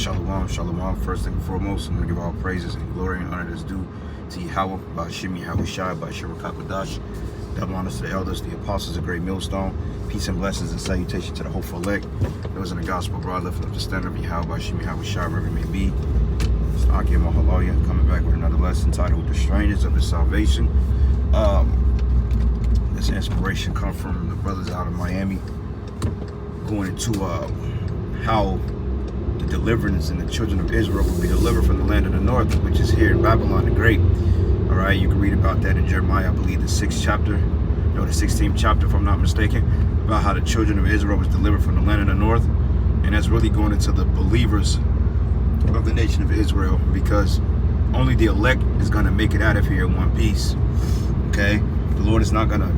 Shalom, shalom. First and foremost, I'm going to give all praises and glory and honor that's due to Yahweh, Bashim Yahweh Shai, Bashir Kakadash. Double honors to the elders, the apostles, the great millstone. Peace and blessings and salutation to the hopeful elect. Those in the gospel broad, lifting up the standard of Yahweh, Bashim Yahweh Shai, wherever it may be. It's Aki Mahaloya coming back with another lesson titled The Strangeness of His Salvation. This inspiration comes from the brothers out of Miami, going into how the deliverance and the children of Israel will be delivered from the land of the north, which is here in Babylon the Great. All right, you can read about that in Jeremiah, I believe the 6th chapter, no, the 16th chapter, if I'm not mistaken, about how the children of Israel was delivered from the land of the north. And that's really going into the believers of the nation of Israel, because only the elect is going to make it out of here in one piece. Okay, the Lord is not going to,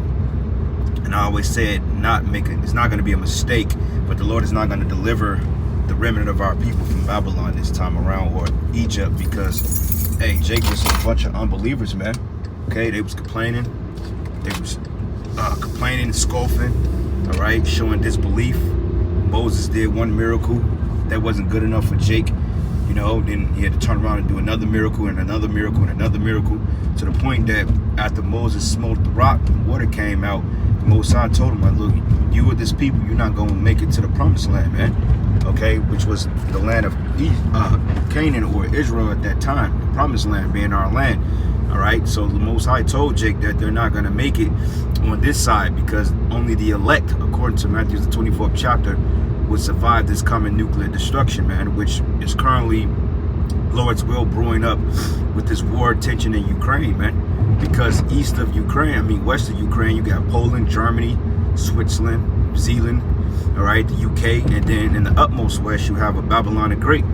and I always say it, it's not going to be a mistake, but the Lord is not going to deliver the remnant of our people from Babylon this time around, or Egypt, because hey, Jake was a bunch of unbelievers, man. Okay, they was complaining, and scoffing, all right, showing disbelief. Moses did one miracle that wasn't good enough for Jake, you know. Then he had to turn around and do another miracle and another miracle and another miracle, to the point that after Moses smote the rock, water came out. The Most High told him, look, you with this people, you're not going to make it to the promised land, man. Okay, which was the land of Canaan, or Israel at that time, the promised land being our land. All right, so the Most High told Jake that they're not going to make it on this side, because only the elect, according to Matthew the 24th chapter, would survive this coming nuclear destruction, man, which is currently, Lord's will, brewing up with this war tension in Ukraine, man. Because east of Ukraine, west of Ukraine, you got Poland, Germany, Switzerland, New Zealand, all right, the UK, and then in the utmost west, you have a Babylon the Great,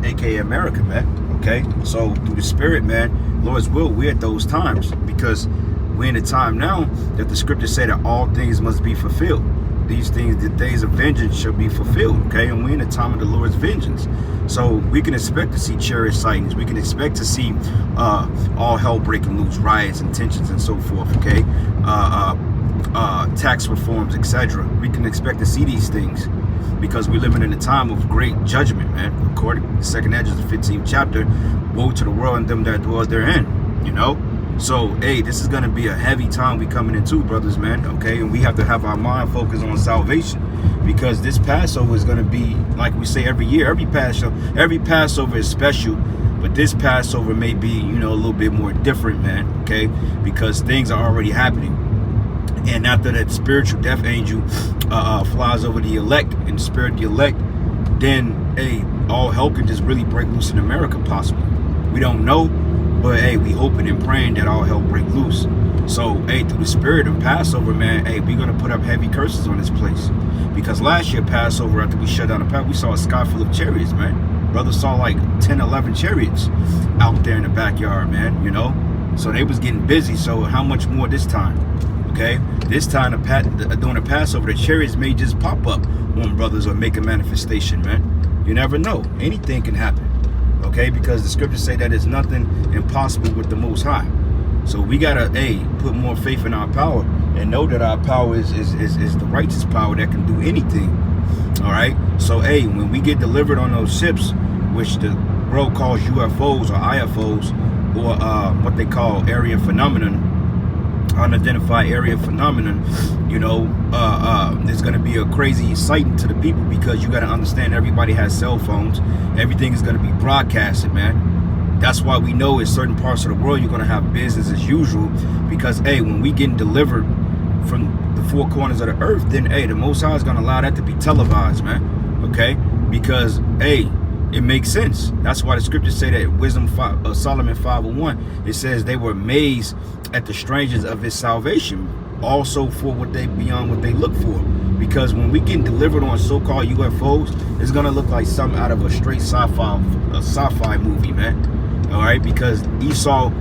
aka America, man. Okay, so through the Spirit, man, Lord's will, we're at those times, because we're in a time now that the scriptures say that all things must be fulfilled. These things, the days of vengeance shall be fulfilled, okay? And we're in the time of the Lord's vengeance. So we can expect to see chariot sightings. We can expect to see all hell breaking loose, riots and tensions and so forth, okay? Tax reforms, etc. We can expect to see these things, because we're living in a time of great judgment, man. According to the 2nd Edges, the 15th chapter, woe to the world and them that dwell therein, you know? So, hey, this is going to be a heavy time we coming into, brothers, man, okay? And we have to have our mind focused on salvation, because this Passover is going to be, like we say every year, every Passover is special, but this Passover may be, you know, a little bit more different, man, okay? Because things are already happening. And after that spiritual death angel flies over the elect and spirit of the elect, then, hey, all hell can just really break loose in America, possibly. We don't know. But hey, we hoping and praying that all hell break loose. So hey, through the spirit of Passover, man, hey, we're gonna put up heavy curses on this place. Because last year Passover, after we shut down the path, we saw a sky full of chariots, man. Brothers saw like 10, 11 chariots out there in the backyard, man, you know. So they was getting busy. So how much more this time? Okay, this time during the Passover, the chariots may just pop up on brothers or make a manifestation, man. You never know. Anything can happen. Okay, because the scriptures say that there's nothing impossible with the Most High. So we gotta, put more faith in our power and know that our power is the righteous power that can do anything. All right. So when we get delivered on those ships, which the world calls UFOs or IFOs, or what they call area phenomenon, unidentified area phenomenon, you know, there's going to be a crazy sighting to the people, because you got to understand everybody has cell phones. Everything is going to be broadcasted, man. That's why we know in certain parts of the world you're going to have business as usual, because when we getting delivered from the four corners of the earth, then the Most High is going to allow that to be televised, man. Okay, because it makes sense. That's why the scriptures say that Wisdom Solomon 5:1, it says they were amazed at the strangeness of his salvation, also for what they beyond what they look for. Because when we get delivered on so-called UFOs, it's gonna look like something out of a straight sci-fi movie, man. All right, because Esau's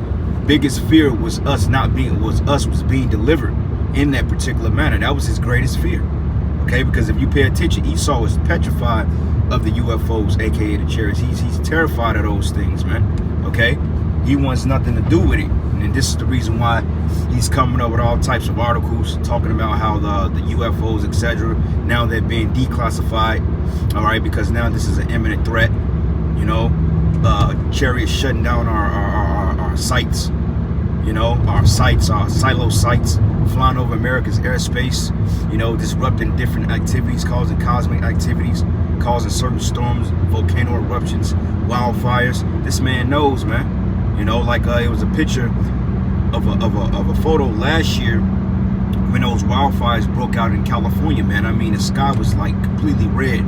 biggest fear was us being delivered in that particular manner. That was his greatest fear. Okay, because if you pay attention, Esau was petrified of the UFOs, aka the chariots. He's terrified of those things, man. Okay, he wants nothing to do with it. And this is the reason why he's coming up with all types of articles talking about how the UFOs, etc., now they're being declassified. All right, because now this is an imminent threat. You know, chariots shutting down our sites. You know, our sites, our silo sites, flying over America's airspace, you know, disrupting different activities, causing cosmic activities, causing certain storms, volcano eruptions, wildfires. This man knows, man. You know, like it was a picture of a photo last year when those wildfires broke out in California, man. I mean, the sky was like completely red,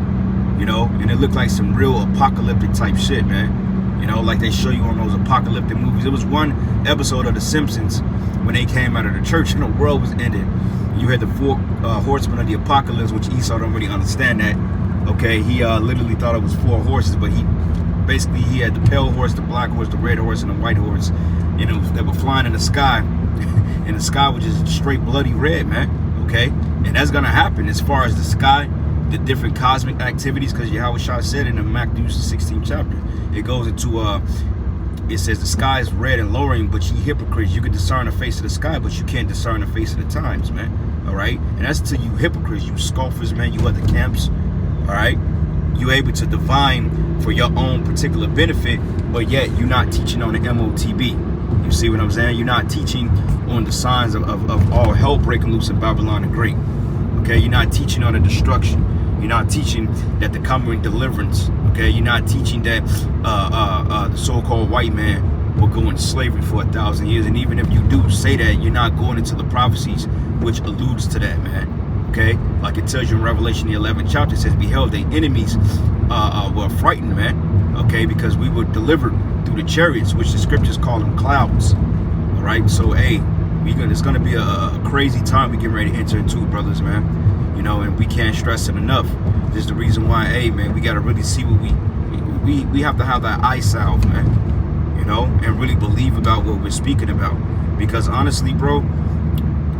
you know, and it looked like some real apocalyptic type shit, man. You know, like they show you on those apocalyptic movies. There was one episode of The Simpsons when they came out of the church and the world was ended. You had the four horsemen of the apocalypse, which Esau don't really understand that. Okay, he literally thought it was 4 horses, but he had the pale horse, the black horse, the red horse, and the white horse. You know, they were flying in the sky, and the sky was just straight bloody red, man. Okay, and that's gonna happen as far as the sky, the different cosmic activities, because Yahweh Shah said in the Matthew 16th chapter, it goes into it says the sky is red and lowering, but ye hypocrites, you can discern the face of the sky, but you can't discern the face of the times, man. All right, and that's to you hypocrites, you scoffers, man. You at the camps, all right. You able to divine for your own particular benefit, but yet you're not teaching on the MOTB. You see what I'm saying? You're not teaching on the signs of all hell breaking loose in Babylon the Great. Okay, you're not teaching on the destruction. You're not teaching that the coming deliverance. Okay, you're not teaching that the so-called white man will go into slavery for 1,000 years. And even if you do say that, you're not going into the prophecies which alludes to that, man. Okay, like it tells you in Revelation the 11th chapter, it says, "Behold, the enemies were frightened, man." Okay, because we were delivered through the chariots, which the scriptures call them clouds. All right, so hey, it's gonna be a crazy time we getting ready to enter into, brothers, man. You know, and we can't stress it enough. This is the reason why, hey, man, we gotta really see what we have to have that eye salve, man. You know, and really believe about what we're speaking about. Because honestly, bro,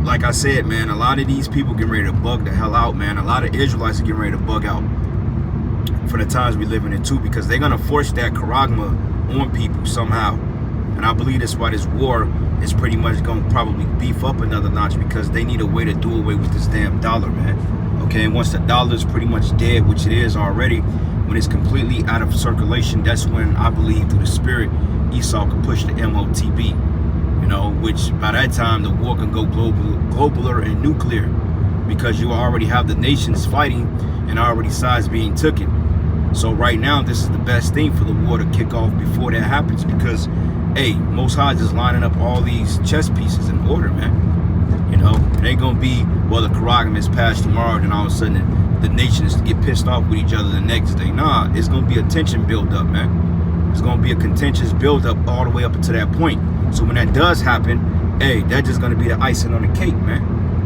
like I said, man, a lot of these people getting ready to bug the hell out, man. A lot of Israelites are getting ready to bug out for the times we living in too, because they're gonna force that charagma on people somehow. And I believe that's why this war is pretty much gonna probably beef up another notch, because they need a way to do away with this damn dollar, man. Okay, and once the dollar is pretty much dead, which it is already, when it's completely out of circulation, that's when I believe through the spirit Esau could push the MOTB. You know, which by that time the war can go globaler and nuclear, because you already have the nations fighting and already sides being taken. So right now, this is the best thing for the war to kick off before that happens, because, hey, Most High just lining up all these chess pieces in order, man. You know, it ain't gonna be, well, the charagma is passed tomorrow, then all of a sudden the nations get pissed off with each other the next day. Nah, it's gonna be a tension build up, man. It's gonna be a contentious build up all the way up to that point. So when that does happen, hey, that's just gonna be the icing on the cake, man.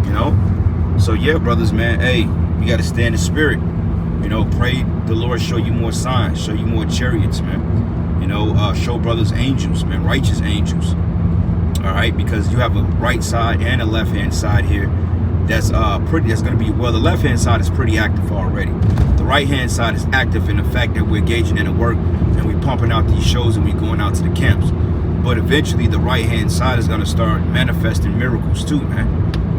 You know? So yeah, brothers, man, hey, we gotta stay in the spirit. You know, pray the Lord show you more signs, show you more chariots, man. You know, show brothers angels, man, righteous angels. All right, because you have a right side and a left hand side here. That's gonna be, well, the left hand side is pretty active already. The right hand side is active in the fact that we're engaging in the work and we're pumping out these shows and we're going out to the camps. But eventually the right hand side is gonna start manifesting miracles too, man.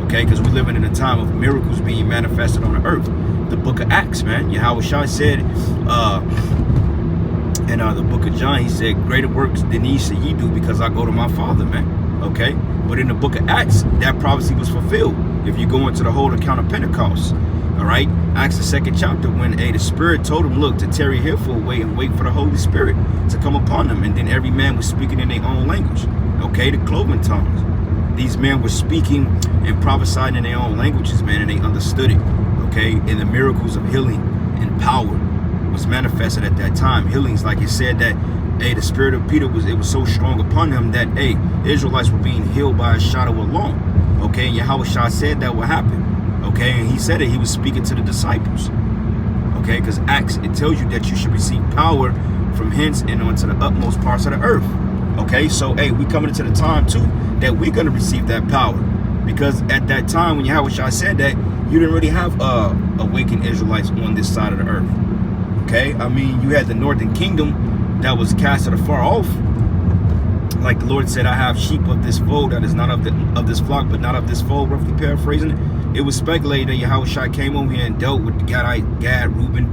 Okay, because we're living in a time of miracles being manifested on the earth. The book of Acts, man, Yahweh Shah said in the book of John, he said, "Greater works than these shall ye do, because I go to my Father," man. Okay, but in the book of Acts, that prophecy was fulfilled. If you go into the whole account of Pentecost, all right, Acts the 2nd chapter, when the Spirit told them, look, to tarry here for a way and wait for the Holy Spirit to come upon them, and then every man was speaking in their own language. Okay, the cloven tongues. These men were speaking and prophesying in their own languages, man, and they understood it. Okay, and the miracles of healing and power was manifested at that time. Healings, like it said that, hey, the spirit of Peter was so strong upon him that, hey, Israelites were being healed by a shadow alone. Okay, and Yahweh Shah said that would happen. Okay, and he said it, he was speaking to the disciples. Okay, because Acts, it tells you that you should receive power from hence and onto the utmost parts of the earth. Okay, so hey, we coming into the time too that we're gonna receive that power. Because at that time when Yahweh Shah said that, you didn't really have awakened Israelites on this side of the earth. Okay, I mean, you had the northern kingdom that was casted afar off. Like the Lord said, I have sheep of this fold that is not of this flock, but not of this fold, roughly paraphrasing it. It was speculated that Yahweh Shai came over here and dealt with the Gad, Reuben,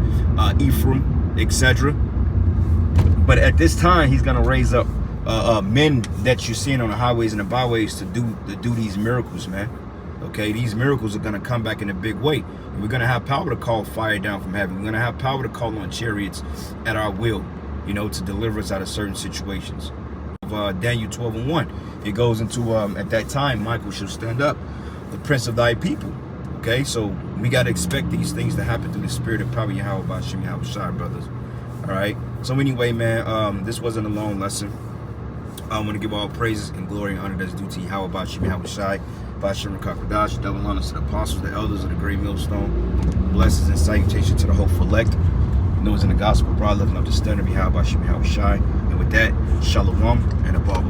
Ephraim, etc. But at this time, he's gonna raise up men that you're seeing on the highways and the byways to do these miracles, man. Okay, these miracles are gonna come back in a big way. And we're gonna have power to call fire down from heaven. We're gonna have power to call on chariots at our will, you know, to deliver us out of certain situations. Daniel 12:1, it goes into at that time Michael shall stand up, the prince of thy people. Okay, so we got to expect these things to happen through the spirit of power, Yahweh Bashim Yahweh Shai, brothers. All right, so anyway, man, this wasn't a long lesson. I want to give all praises and glory and honor that's due to Yahweh Bashim Yahweh Shai, Bashim Rakakadash, double honors to the apostles, the elders of the great millstone, blessings and salutation to the hopeful elect, those in the gospel, broad lifting up the standard of Yahweh Bashim Yahweh Shai. And with that, shalom and above.